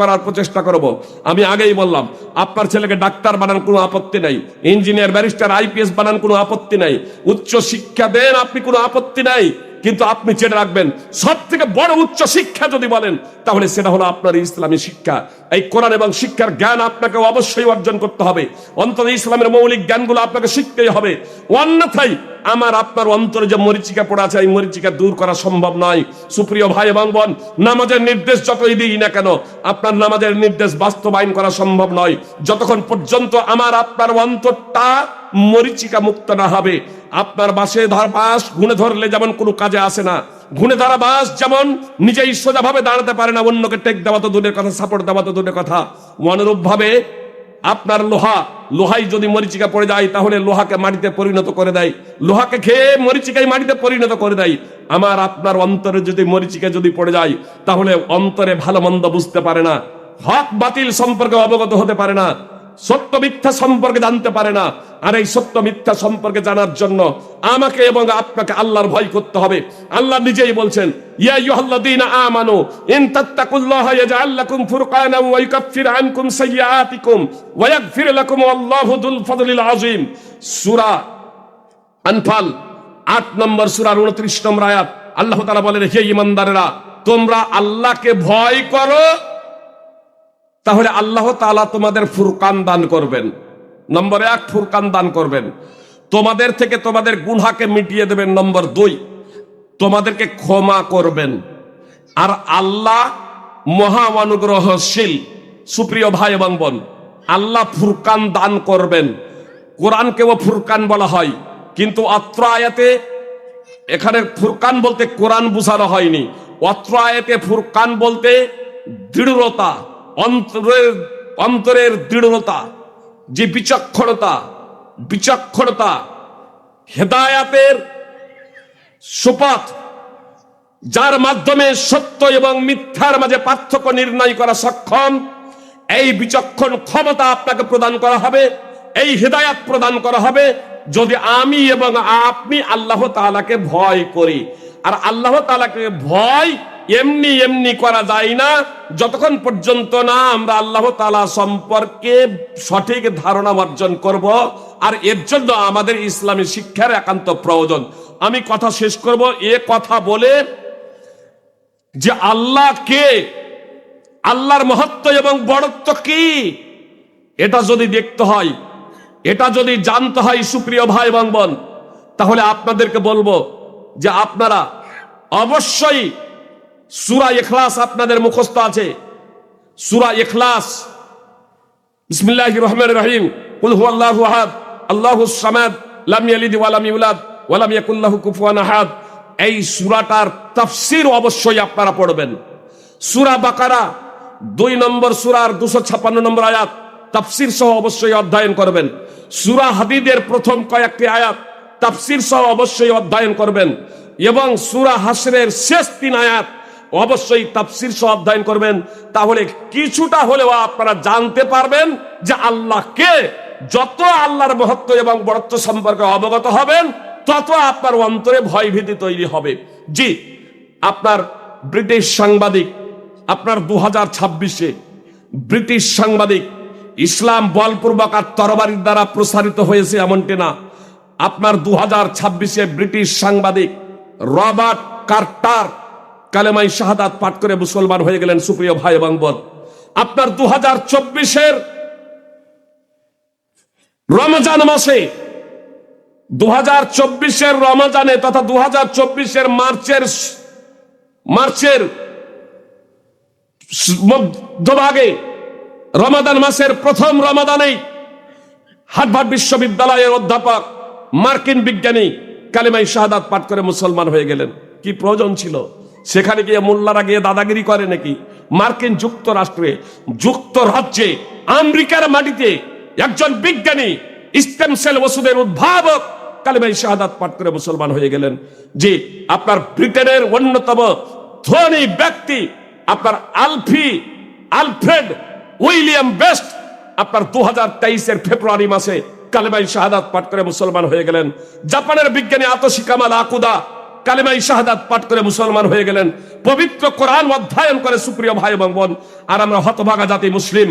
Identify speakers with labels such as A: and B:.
A: করার প্রচেষ্টা করব। আমি আগেই বললাম, আপনার ছেলেকে ডাক্তার বানান, কোনো আপত্তি নাই। ইঞ্জিনিয়ার, ব্যারিস্টার, আইপিএস বানান, কোনো আপত্তি নাই। উচ্চ শিক্ষা দেন আপনি, কোনো আপত্তি নাই। কিন্তু আপনি জেনে রাখবেন, সব থেকে বড় উচ্চ শিক্ষা যদি বলেন, তাহলে সেটা হলো আপনার ইসলামী শিক্ষা। এই কোরআন এবং শিক্ষার জ্ঞান আপনাকে অবশ্যই অর্জন করতে হবে। অন্তত ইসলামের মৌলিক জ্ঞানগুলো আপনাকে শিখতেই হবে। অন্যথায় আমার আপনার অন্তরে যে মরিচিকা পড়ে আছে, এই মরিচিকা দূর করা সম্ভব নয়। সুপ্রিয় ভাই এবং বোন, নামাজের নির্দেশ যতই দিই না কেন, আপনার নামাজের নির্দেশ বাস্তবায়ন করা সম্ভব নয় যতক্ষণ পর্যন্ত আমার আপনার অন্তরটা মরিচিকা মুক্ত না হবে। আপনার বাসে বাস ঘুণে ধরলে যেমন কোনো কাজে আসে না, ঘুণে ধরা বাস যেমন নিজেই সোজাভাবে দাঁড়াতে পারে না, অন্যকে টেক দেওয়া তো দূরের কথা, সাপোর্ট দেওয়া তো দূরের কথা, অনুরূপ ভাবে আপনার লোহাই যদি মরিচিকা পড়ে যায়, তাহলে লোহাকে মাটিতে পরিণত করে দেয়। লোহাকে খেয়ে মরিচিকাই মাটিতে পরিণত করে দেয়। আমার আপনার অন্তরে যদি মরিচিকা যদি পড়ে যায়, তাহলে অন্তরে ভালো মন্দ বুঝতে পারে না, হক বাতিল সম্পর্কে অবগত হতে পারে না, সত্য মিথ্যা সম্পর্কে জানতে পারে না। আর এই সত্য মিথ্যা সম্পর্কে জানার জন্য আমাকে এবং আপনাকে আল্লাহর ভয় করতে হবে। আল্লাহ নিজেই বলছেন, ইয়া আইয়ুহাল্লাযীনা আমানু ইন তাত্তাকুল্লাহা ইয়াজআল লাকুম ফুরকানান ওয়া ইউকাফির আনকুম সাইয়্যাতিকুম ওয়া ইয়াগফির লাকুম আল্লাহু যুল ফাদলিল আযীম। সূরা আনফাল ৮ নম্বর সূরার ২৯ নম্বর আয়াত। আল্লাহ তাআলা বলেন, হে ঈমানদারেরা, তোমরা আল্লাহকে ভয় করো, তাহলে আল্লাহ তাআলা তোমাদের ফুরকান দান করবেন। নম্বর ১, ফুরকান দান করবেন, তোমাদের থেকে তোমাদের গুনাহকে মিটিয়ে দেবেন। নম্বর ২, তোমাদেরকে ক্ষমা করবেন। আর আল্লাহ মহা অনুগ্রহশীল। সুপ্রিয় ভাই এবং বোন, আল্লাহ ফুরকান দান করবেন। কোরআনকেও ফুরকান বলা হয়, কিন্তু অত্র আয়াতে এখানে ফুরকান বলতে কোরআন বোঝানো হয়নি। অত্র আয়াতে ফুরকান বলতে দৃঢ়তা, অন্তরের দৃঢ়তা, যে বিচক্ষণতা, হেদায়াতের সুপথ, যার মাধ্যমে সত্য এবং মিথ্যার মাঝে পার্থক্য নির্ণয় করা সক্ষম, এই বিচক্ষণ ক্ষমতা আপনাকে প্রদান করা হবে, এই হেদায়াত প্রদান করা হবে যদি আমি এবং আপনি আল্লাহ তাআলাকে ভয় করি। আর আল্লাহ তাআলাকে ভয় এমনি এমনি করা যায় না, যতক্ষণ পর্যন্ত না আমরা আল্লাহ তাআলা সম্পর্কে সঠিক ধারণা অর্জন করব। আর এর জন্য আমাদের ইসলামী শিক্ষার একান্ত প্রয়োজন। আমি কথা শেষ করব এ কথা বলে যে আল্লাহ কে, আল্লাহর মহত্ব এবং বড়ত্ব কি, এটা যদি দেখতে হয়, এটা যদি জানতে হয় সুপ্রিয় ভাই এবং বোন, তাহলে আপনাদেরকে বলবো যে আপনারা অবশ্যই সূরা ইখলাস আপনাদের মুখস্থ আছে। সূরা ইখলাস, বিসমিল্লাহির রহমানির রহিম, কুল হুয়াল্লাহু আহাদ আল্লাহুস সামাদ লাম ইয়ালিদ ওয়া লাম ইউলাদ ওয়া লাম ইয়াকুল লাহু কুফুয়ান আহাদ। এই সূরাটার তাফসীর অবশ্যই আপনারা পড়বেন। সূরা বাকারা ২ নম্বর সূরার ২৫৬ নম্বর আয়াত তাফসীর সহ অবশ্যই অধ্যয়ন করবেন। সূরা হাদীদের প্রথম কয়েকটি আয়াত তাফসীর সহ অবশ্যই অধ্যয়ন করবেন, এবং সূরা হাশরের শেষ ৩ আয়াত অবশ্যই তাফসীর সহ অধ্যয়ন করবেন। তাহলে কিছুটা হলেও আপনারা জানতে পারবেন যে আল্লাহ কে। যত আল্লাহর মহত্ব এবং বড়ত্ব সম্পর্কে অবগত হবেন, তত আপনার অন্তরে ভয়ভীতি তৈরি হবে। জি, আপনার ব্রিটিশ সাংবাদিক, আপনার ২০২৬-এ ব্রিটিশ সাংবাদিক, ইসলাম বলপূর্বক আর তরবারির দ্বারা প্রসারিত হয়েছে এমনটি না। আপনার ২০২৬-এ ব্রিটিশ সাংবাদিক রবার্ট কার্টার কালেমায়ে শাহাদাত পাঠ করে মুসলমান হয়ে গেলেন। সুপ্রিয় ভাই এবং বোন, আপনার ২০২৪-এর রমজান মাসে, ২০২৪-এর রমজানে তথা ২০২৪-এর মার্চের মধ্যভাগে, রমাদান মাসের প্রথম রমাদানেই হার্ভার্ড বিশ্ববিদ্যালয়ের অধ্যাপক, মার্কিন বিজ্ঞানী কালেমায়ে শাহাদাত পাঠ করে মুসলমান হয়ে গেলেন। কি প্রয়োজন ছিল? সেখানে গিয়ে মোল্লারা গিয়ে দাদাগিরি করে নাকি? মার্কিন যুক্তরাজ্যে, আমেরিকার মাটিতে একজন বিজ্ঞানী, স্টেম সেল ওষুধের উদ্ভাবক কালেমায়ে শাহাদাত পাঠ করে মুসলমান হয়ে গেলেন। যে আপনার ব্রিটেনের অন্যতম ধনী ব্যক্তি আপনার আলফ্রেড উইলিয়াম বেস্ট আপনার ২০২৩-এর ফেব্রুয়ারি মাসে কালেমায়ে শাহাদাত পাঠ করে মুসলমান হয়ে গেলেন। জাপানের বিজ্ঞানী আতোশি কামাল আকুদা কালেমাই শাহাদাত পাঠ করে মুসলমান হয়ে গেলেন, পবিত্র কোরআন অধ্যয়ন করে, সুপ্রিয় ভাই এবং বোন। আর আমরা হতভাগা জাতি মুসলিম।